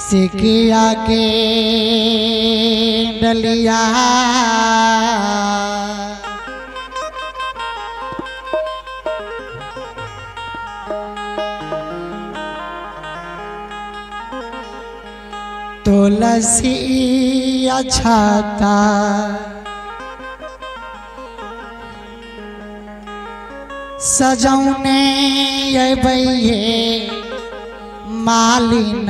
सिकिया के डलिया तुलसी छाता सजौने ये बइये मालिन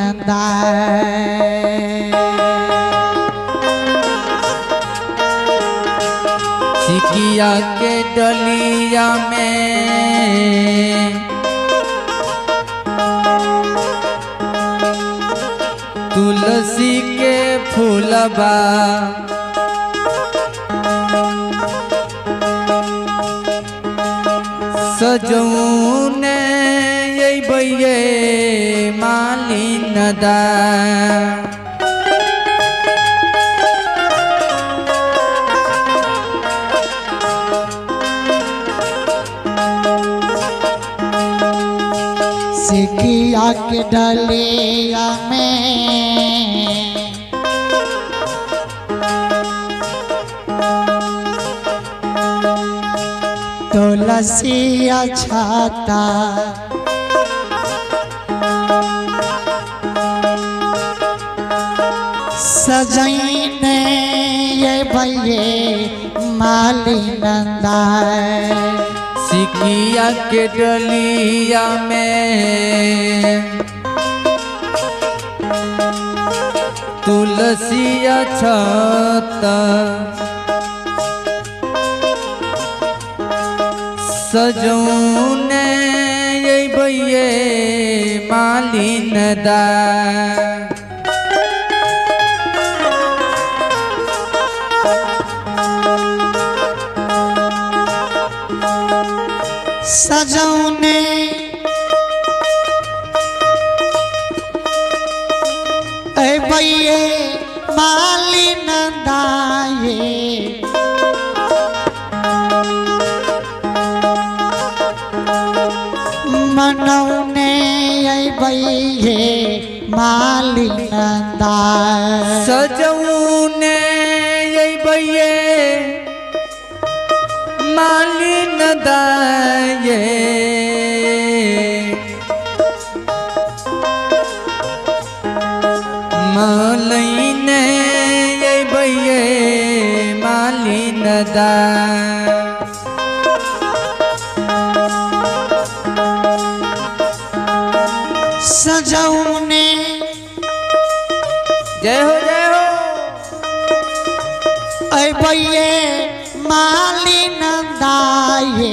सिकिया के डलिया में तुलसी के फूलबा सजौने ये बइये मालिन सिकिया के डलिया में तुलसी छाता सजैने ये भइये मालिन सिकिया के डलिया में तुलसी छाता सजौने ये बइये मालिन सजौने ए बइये मालिन दाये मनौने ए बइये मालिन सजौने ये बइये मालिन दाये मलैने ये बइये मालिन सजौने जय हो ऐ बइये मालिन दाये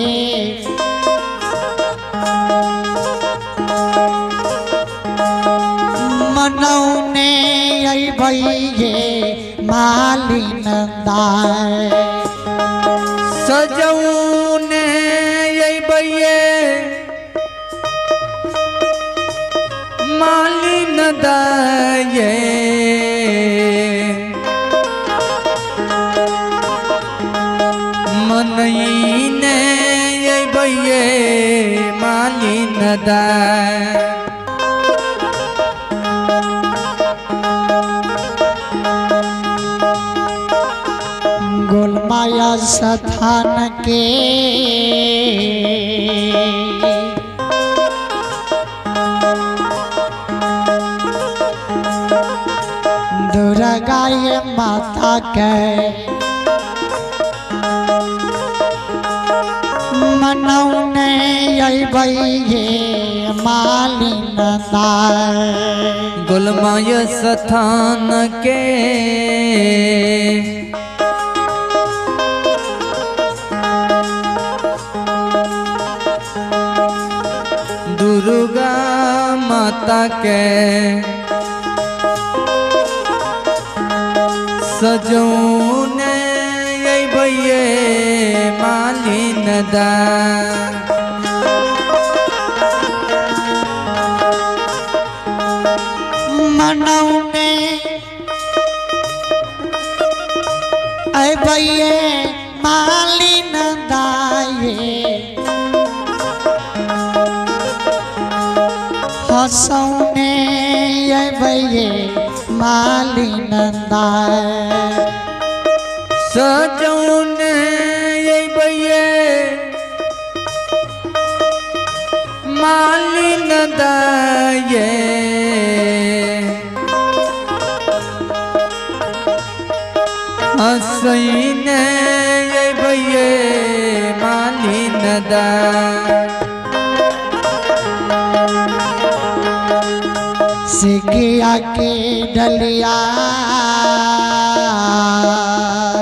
मनौने ऐ बइये मालिन दाये सजौने ये बइये मालिन दाये मनैने ये बइये मालिन गोलमाया स्थान के दुर्गा ये माता के मनौने ये बइये मालिन गोलमाय स्थान के दुर्गा माता के सजौने ये बइये मालिन मनौने ऐ बइये मालिन दाये हंसौने ये भैये मालिन दाय सजौने अइबैये मालिन दाये हसैने अइबैये मालिन दाय सिकिया के डलिया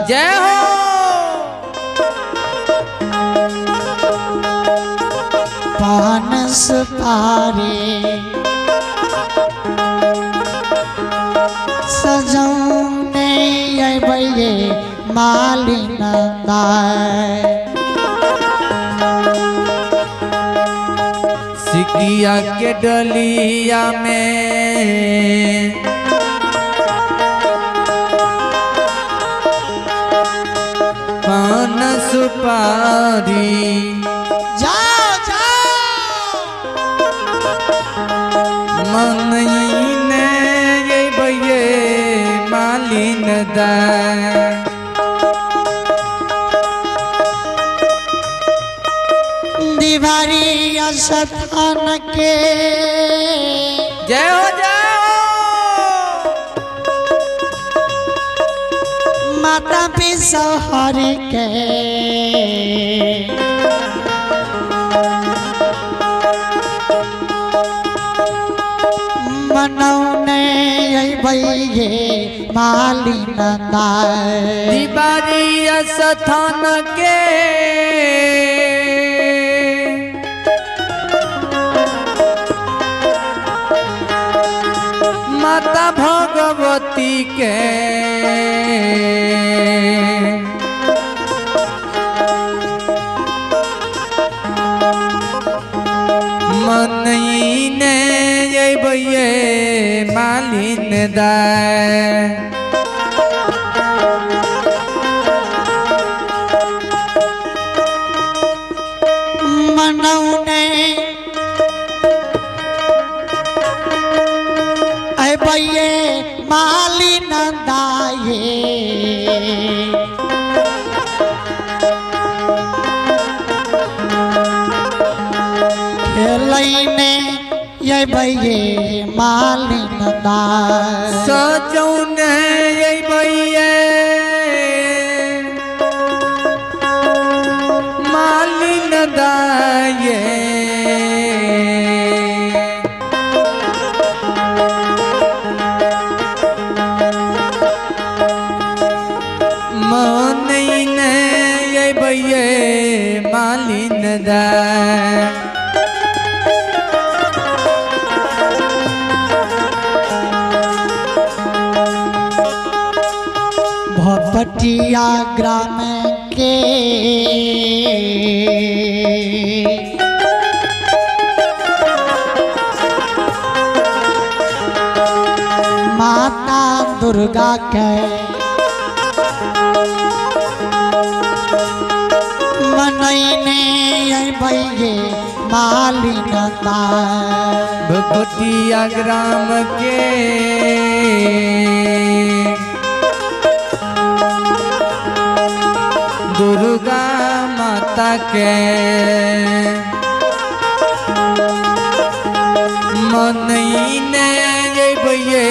जय हो पान सुपारी सजौने अइबैये मालिन दाय सिकिया के डलिया में पान सुपारी जाओ जाओ मनईने अइबैये मालिन दाय दीवारी स्थान के जय हो जय हो माता बिसहर के मनौने अइबैये मालिन दाय दीवारी स्थान के माता भगवती के मनईने अइबैये मालिन दाय मनौने अइबैये मालिन दाये खेलैने अइबैये मालिन दाय सजौने अइबैये मालिन दाये मनईने अइबैये मालिन दाय भपटिया ग्राम के माता दुर्गा के मनईने अइबैये मालिन दाय भपटिया ग्राम के दुर्गा माता के मनईने अइबैये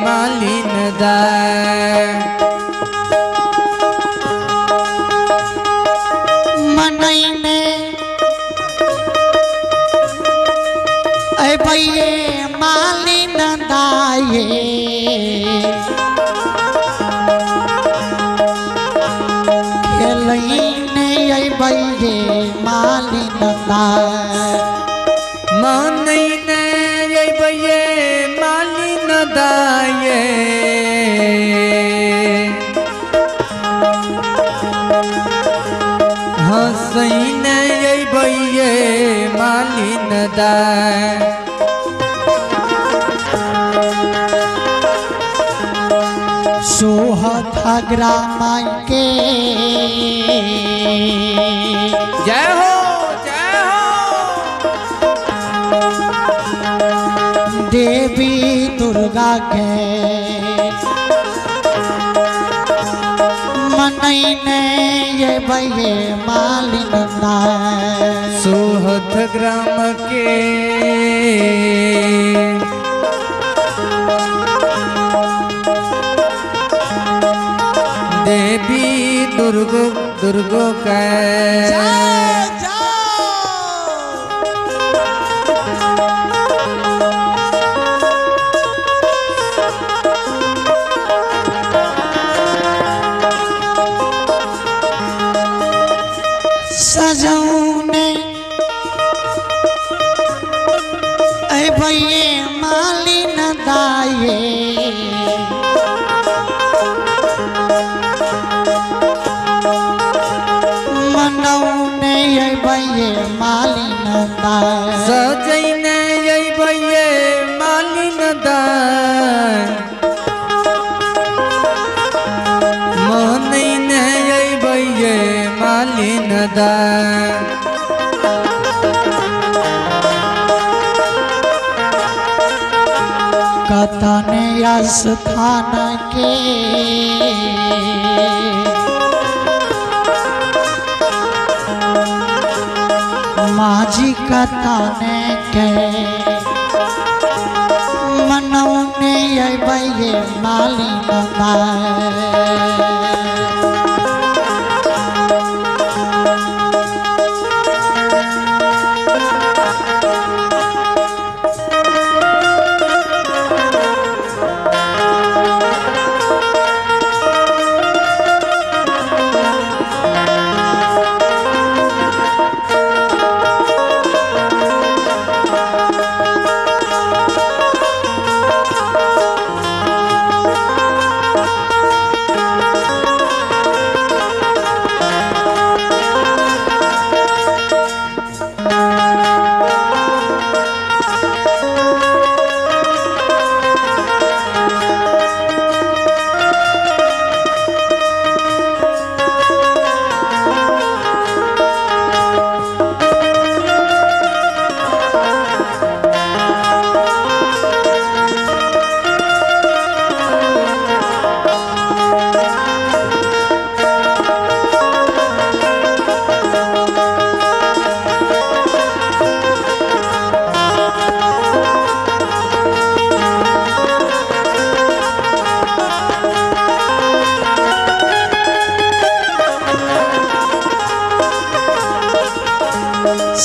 मालिन दाय मनईने अइबैये मालिन दाये खेलैने अइबैये मालिन दाय मनईने अइबैये मालिन दाये हसैने अइबैये मालिन दाय सोहथा ग्राम के जय हो जय हो देवी दुर्गा के मनैने ये भये मालिन दाय। सोहत ग्राम के देवी दुर्गो का सजौने ऐ भये मालिन दाये मनौने ऐ भये मालिन दाय। सजैने ऐ भये मालिन दाय मनैने ऐ भये मालिन दाय। कतने स्थान के माझी कतने के मनौने ये भये मालिन दाय।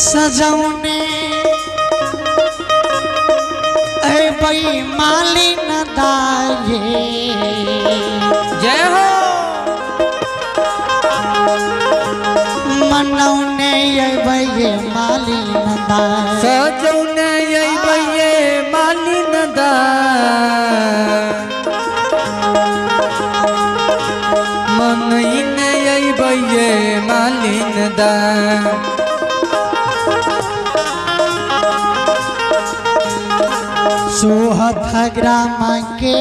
सजौने ऐ भये मालिन दाये। जय हो। मनौने ऐ भये मालिन दाय। सजौने ऐ भये मालिन दाय मनैने ऐ भये मालिन दाय। सोहत ग्राम के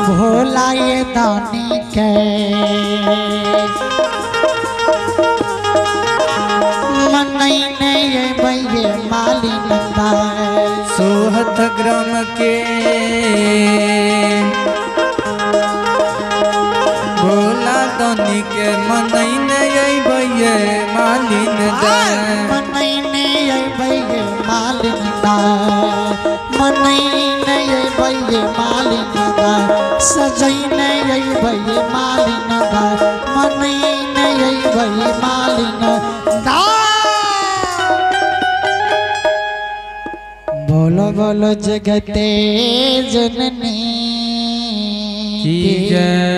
भोला ये दानी के मनैने ये भये मालिन दाय। सोहत ग्राम के भोला दानी के मनैने ऐ भये मालिन दाय। मनैने ऐ भये मालिन दाय। मनैने ऐ भये मालिन दाय। सजैने ऐ भये मालिन दाय। मनैने ऐ भये मालिन दाय। बोलो बोलो जगते जननी की जय।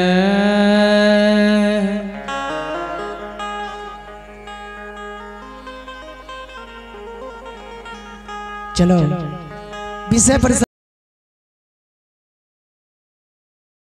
चलो विषय पर